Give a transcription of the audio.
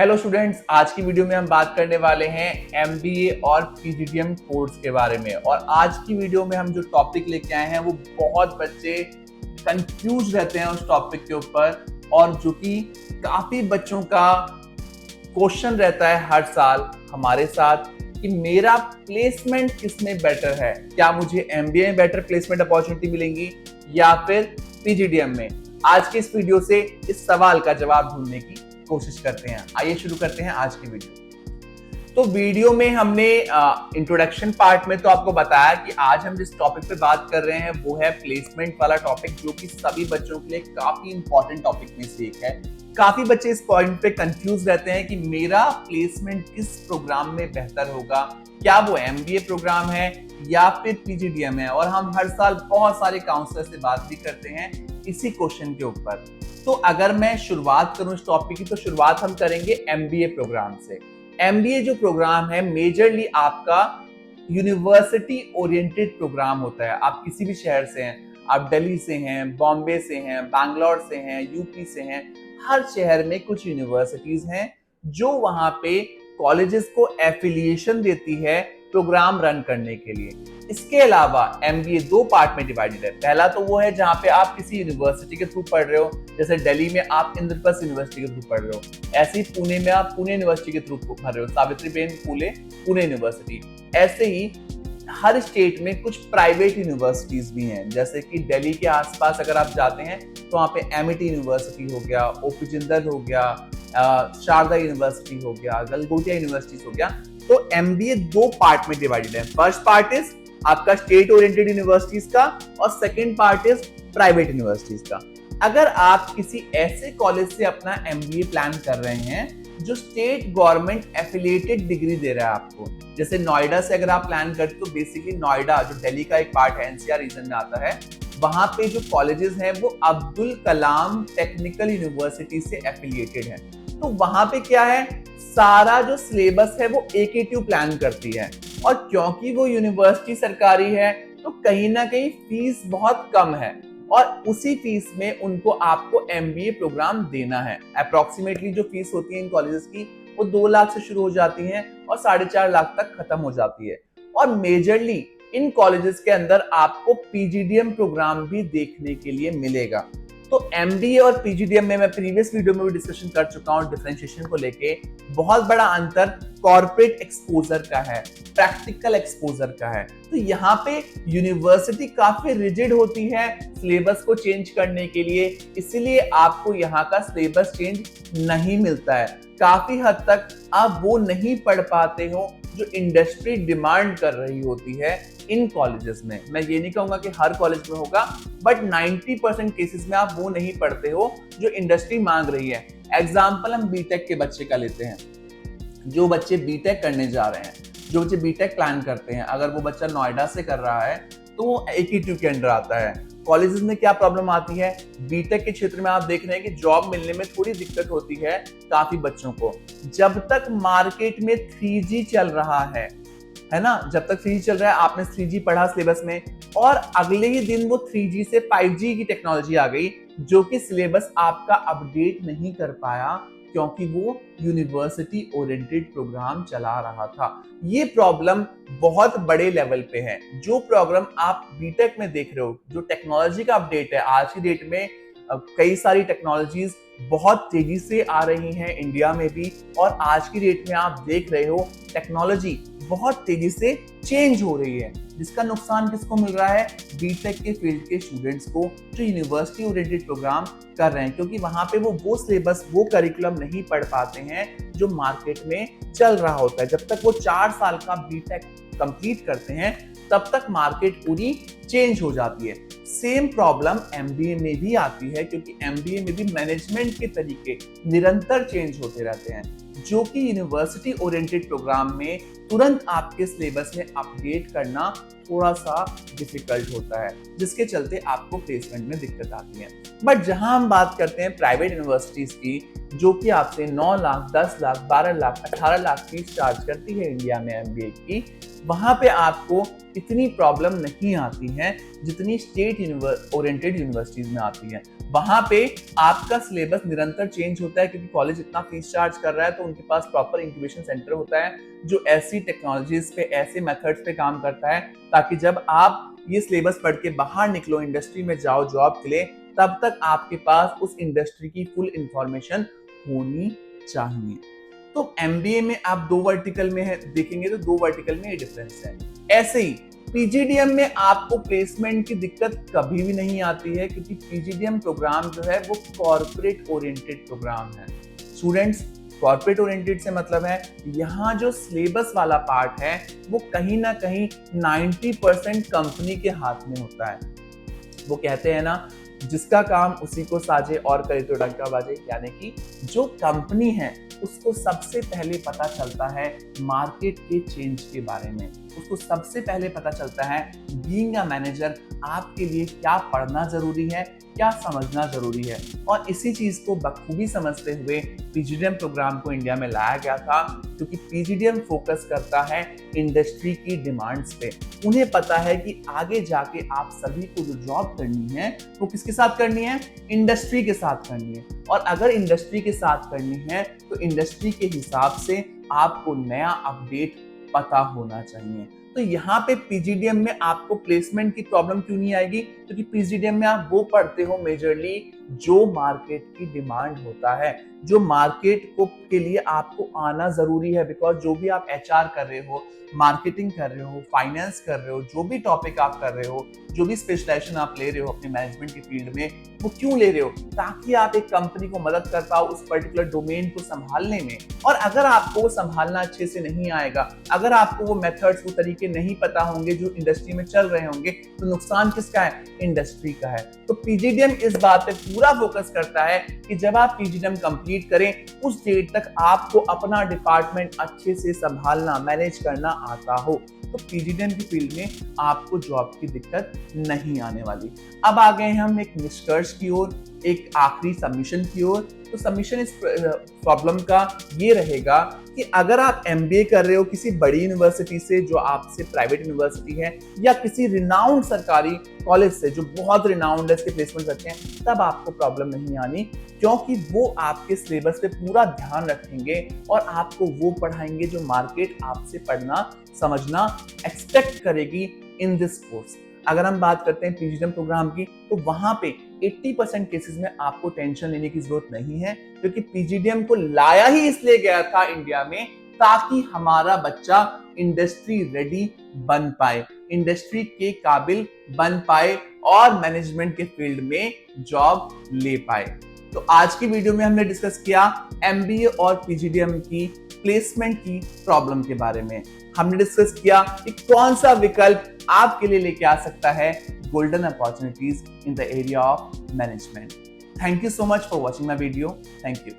Hello students, आज की video में हम बात करने वाले हैं एमबीए और पीजीडीएम कोर्स के बारे में। और आज की वीडियो में हम जो टॉपिक लेके आए हैं वो बहुत बच्चे कंफ्यूज रहते हैं उस टॉपिक के ऊपर, और जो कि काफी बच्चों का क्वेश्चन रहता है हर साल हमारे साथ कि मेरा प्लेसमेंट किसमें बेटर है, क्या मुझे एमबीए में बेटर प्लेसमेंट अपॉर्चुनिटी मिलेंगी या फिर पीजीडीएम में। आज के इस वीडियो से इस सवाल का जवाब ढूंढने की कोशिश करते हैं। आइए शुरू करते हैं आज की वीडियो। तो वीडियो में हमने इंट्रोडक्शन पार्ट में तो आपको बताया कि आज हम जिस टॉपिक पे बात कर रहे हैं वो है प्लेसमेंट वाला टॉपिक, जो कि सभी बच्चों के लिए काफी इंपॉर्टेंट टॉपिक में से एक है। काफी बच्चे इस पॉइंट पे कंफ्यूज रहते हैं कि मेरा प्लेसमेंट किस प्रोग्राम में बेहतर होगा, क्या वो एमबीए प्रोग्राम है या फिर पीजीडीएम है। और हम हर साल बहुत सारे काउंसलर से बात भी करते हैं इसी क्वेश्चन के ऊपर। तो अगर मैं शुरुआत करूं इस टॉपिक की, तो शुरुआत हम करेंगे एमबीए प्रोग्राम से। एमबीए जो प्रोग्राम है मेजरली आपका यूनिवर्सिटी ओरिएंटेड प्रोग्राम होता है। आप किसी भी शहर से हैं, आप दिल्ली से हैं, बॉम्बे से हैं, बैंगलोर से हैं, यूपी से हैं, हर शहर में कुछ यूनिवर्सिटीज हैं जो वहां पे कॉलेजेस को एफिलिएशन देती है प्रोग्राम रन करने के लिए। इसके अलावा एमबीए दो पार्ट में डिवाइडेड है। पहला तो वो है जहां पे आप किसी यूनिवर्सिटी के थ्रू पढ़ रहे हो, जैसे दिल्ली में आप इंद्रप्रस्थ यूनिवर्सिटी के थ्रू पढ़ रहे हो, ऐसे ही पुणे में आप पुणे यूनिवर्सिटी के थ्रू पढ़ रहे हो, सावित्रीबाई फुले पुणे यूनिवर्सिटी। ऐसे ही हर स्टेट में कुछ प्राइवेट यूनिवर्सिटीज भी हैं, जैसे कि दिल्ली के आसपास अगर आप जाते हैं तो वहाँ पे एमिटी यूनिवर्सिटी हो गया, ओपी जिंदल हो गया, शारदा यूनिवर्सिटी हो गया, गलगोटिया यूनिवर्सिटी हो गया। तो एमबीए दो पार्ट में डिवाइडेड है। फर्स्ट पार्ट इज आपका स्टेट ओरिएंटेड यूनिवर्सिटीज का और second part is private universities का। अगर आप किसी ऐसे कॉलेज से अपना एमबीए प्लान कर रहे हैं जो स्टेट गवर्नमेंट एफिलिएटेड डिग्री दे रहा है आपको, जैसे नोएडा से अगर आप प्लान करते तो बेसिकली नोएडा जो दिल्ली का एक पार्ट है, एनसीआर रीजन में आता है, वहां पे जो कॉलेजेस हैं वो अब्दुल कलाम टेक्निकल यूनिवर्सिटी से एफिलिएटेड है। तो वहां पे क्या है, सारा जो सिलेबस है वो एकेटीयू प्लान करती है, और क्योंकि वो यूनिवर्सिटी सरकारी है तो कहीं ना कहीं फीस बहुत कम है, और उसी फीस में उनको आपको एमबीए प्रोग्राम देना है। अप्रोक्सीमेटली जो फीस होती है इन कॉलेजेस की वो 2 लाख से शुरू हो जाती है और 4.5 लाख तक खत्म हो जाती है। और मेजरली इन कॉलेजेस के अंदर आपको पीजीडीएम प्रोग्राम भी देखने के लिए मिलेगा। तो एमबीए और पीजीडीएम में मैं प्रीवियस वीडियो में भी डिस्कशन कर चुका हूं डिफरेंशिएशन को लेके। बहुत बड़ा अंतर कॉर्पोरेट एक्सपोजर का है, प्रैक्टिकल एक्सपोजर का है। तो यहाँ पे यूनिवर्सिटी काफी रिजिड होती है सिलेबस को चेंज करने के लिए, इसलिए आपको यहाँ का सिलेबस चेंज नहीं मिलता है। काफी हद तक आप वो नहीं पढ़ पाते हो जो इंडस्ट्री डिमांड कर रही होती है इन कॉलेजेस में। मैं ये नहीं कहूंगा कि हर कॉलेज में होगा, बट 90% केसेस में आप वो नहीं पढ़ते हो जो इंडस्ट्री मांग रही है। एग्जाम्पल हम बीटेक के बच्चे का लेते हैं। जो बच्चे बीटेक करने जा रहे हैं, जो बच्चे बीटेक प्लान करते हैं, अगर वो बच्चा नोएडा से कर रहा है तो वो एकेटीयू के अंडर आता है। कॉलेजेस में क्या प्रॉब्लम आती है, बीटेक के क्षेत्र में आप देख रहे हैं कि जॉब मिलने में थोड़ी दिक्कत होती है काफी बच्चों को। जब तक मार्केट में 3G चल रहा है ना, जब तक 3G चल रहा है, आपने 3G पढ़ा सिलेबस में, और अगले ही दिन वो 3G से 5G की टेक्नोलॉजी आ गई, जो कि सिलेबस आपका अपडेट नहीं कर पाया क्योंकि वो यूनिवर्सिटी ओरिएंटेड प्रोग्राम चला रहा था। ये प्रॉब्लम बहुत बड़े लेवल पे है। जो प्रोग्राम आप बीटेक में देख रहे हो, जो टेक्नोलॉजी का अपडेट है, आज की डेट में कई सारी टेक्नोलॉजीज बहुत तेजी से आ रही हैं इंडिया में भी, और आज की डेट में आप देख रहे हो टेक्नोलॉजी बहुत तेजी से चेंज हो रही है, जिसका नुकसान किसको मिल रहा है, बीटेक के फील्ड के स्टूडेंट्स को जो यूनिवर्सिटी ओरिएंटेड प्रोग्राम कर रहे हैं, क्योंकि वहां पे वो सिलेबस, वो करिकुलम नहीं पढ़ पाते हैं जो मार्केट में चल रहा होता है। जब तक वो 4 साल का बीटेक कंप्लीट करते हैं तब तक मार्केट पूरी चेंज हो जाती है। सेम प्रॉब्लम एमबीए में भी आती है, क्योंकि एमबीए में भी मैनेजमेंट के तरीके निरंतर चेंज होते रहते हैं, जो कि यूनिवर्सिटी ओरिएंटेड प्रोग्राम में तुरंत आपके सिलेबस में अपडेट करना थोड़ा सा डिफिकल्ट होता है, जिसके चलते आपको प्लेसमेंट में दिक्कत आती है। बट जहां हम बात करते हैं प्राइवेट यूनिवर्सिटीज की, जो कि आपसे 9 लाख, 10 लाख, 12 लाख, 18 लाख फीस चार्ज करती है इंडिया में एमबीए की, वहां पे आपको इतनी प्रॉब्लम नहीं आती है जितनी स्टेट ओरिएंटेड यूनिवर्सिटीज में आती है। वहां पे आपका सिलेबस निरंतर चेंज होता है क्योंकि कॉलेज इतना फीस चार्ज कर रहा है, तो उनके पास प्रॉपर इंक्यूबेशन सेंटर होता है जो ऐसी टेक्नोलॉजीज पे, ऐसे मेथड्स पे काम करता है ताकि जब आप ये सिलेबस पढ़ के बाहर निकलो, इंडस्ट्री में जाओ जॉब के लिए, तब तक आपके पास उस इंडस्ट्री की फुल इंफॉर्मेशन होनी चाहिए। तो एमबीए में आप 2 वर्टिकल में है देखेंगे तो 2 वर्टिकल में ये डिफरेंस है। ऐसे ही पीजीडीएम में आपको प्लेसमेंट की दिक्कत कभी भी नहीं आती है क्योंकि पीजीडीएम प्रोग्राम जो है वो कॉर्पोरेट ओरिएंटेड प्रोग्राम है। स्टूडेंट्स, कॉर्पोरेट ओरिएंटेड से मतलब है यहाँ जो सिलेबस वाला पार्ट है वो कहीं ना कहीं 90% कंपनी के हाथ में होता है। वो कहते हैं ना, जिसका काम उसी को साजे और करे तो डंका बाजे, यानी कि जो कंपनी है उसको सबसे पहले पता चलता है मार्केट के चेंज के बारे में, उसको सबसे पहले पता चलता है बीइंग अ मैनेजर आपके लिए क्या पढ़ना जरूरी है, क्या समझना जरूरी है। और इसी चीज को बखूबी समझते हुए पीजीडीएम प्रोग्राम को इंडिया में लाया गया था क्योंकि पीजीडीएम फोकस करता है इंडस्ट्री की डिमांड्स पे। उन्हें पता है कि आगे जाके आप सभी को जो जॉब करनी है वो किसके साथ करनी है, इंडस्ट्री के साथ करनी है। और अगर इंडस्ट्री के साथ करनी है तो इंडस्ट्री के हिसाब से आपको नया अपडेट पता होना चाहिए। तो यहाँ पे पीजीडीएम में आपको प्लेसमेंट की प्रॉब्लम क्यों नहीं आएगी, क्योंकि पीजीडीएम में आप वो पढ़ते हो मेजरली जो मार्केट की डिमांड होता है, जो मार्केट को के लिए आपको आना जरूरी है। बिकॉज जो भी आप एचआर कर रहे हो, मार्केटिंग कर रहे हो, फाइनेंस कर रहे हो, जो भी टॉपिक आप कर रहे हो, जो भी स्पेशलाइजेशन आप ले रहे हो अपने मैनेजमेंट की फील्ड में, वो क्यों ले रहे हो, ताकि आप एक कंपनी को मदद कर पाओ उस पर्टिकुलर डोमेन को संभालने में। और अगर आपको वो संभालना अच्छे से नहीं आएगा, अगर आपको वो मेथड्स, वो तरीके नहीं पता होंगे जो इंडस्ट्री में चल रहे होंगे, तो नुकसान किसका है, इंडस्ट्री का है। तो पीजीडीएम इस बात पे पूरा फोकस करता है कि जब आप पीजीडीएम कंप्लीट करें उस डेट तक आपको अपना डिपार्टमेंट अच्छे से संभालना, मैनेज करना आता हो, तो पीजीडीएम की फील्ड में आपको जॉब की दिक्कत नहीं आने वाली। अब आ गए हम एक निष्कर्ष की ओर, एक आखिरी सबमिशन की ओर। तो सबमिशन इस प्रॉब्लम का ये रहेगा कि अगर आप एमबीए कर रहे हो किसी बड़ी यूनिवर्सिटी से जो आपसे प्राइवेट यूनिवर्सिटी है, या किसी रिनाउंड सरकारी कॉलेज से जो बहुत रिनाउंड है, इसके प्लेसमेंट्स अच्छे हैं, तब आपको प्रॉब्लम नहीं आनी, क्योंकि वो आपके सिलेबस पे पूरा ध्यान रखेंगे और आपको वो पढ़ाएंगे जो मार्केट आपसे पढ़ना, समझना एक्सपेक्ट करेगी इन दिस कोर्स। अगर हम बात करते हैं पीजीडीएम प्रोग्राम की, तो वहां पे 80% केसेस में आपको टेंशन लेने की जरूरत नहीं है, क्योंकि पीजीडीएम को लाया ही इसलिए गया था इंडिया में ताकि हमारा बच्चा इंडस्ट्री रेडी बन पाए, इंडस्ट्री के काबिल बन पाए और मैनेजमेंट के फील्ड में जॉब ले पाए। तो आज की वीडियो में हमने डिस्कस किया एमबीए और पीजीडीएम की प्लेसमेंट की प्रॉब्लम के बारे में। हमने डिस्कस किया कि कौन सा विकल्प आपके लिए लेके आ सकता है golden opportunities in the area of management. Thank you so much for watching my video. Thank you.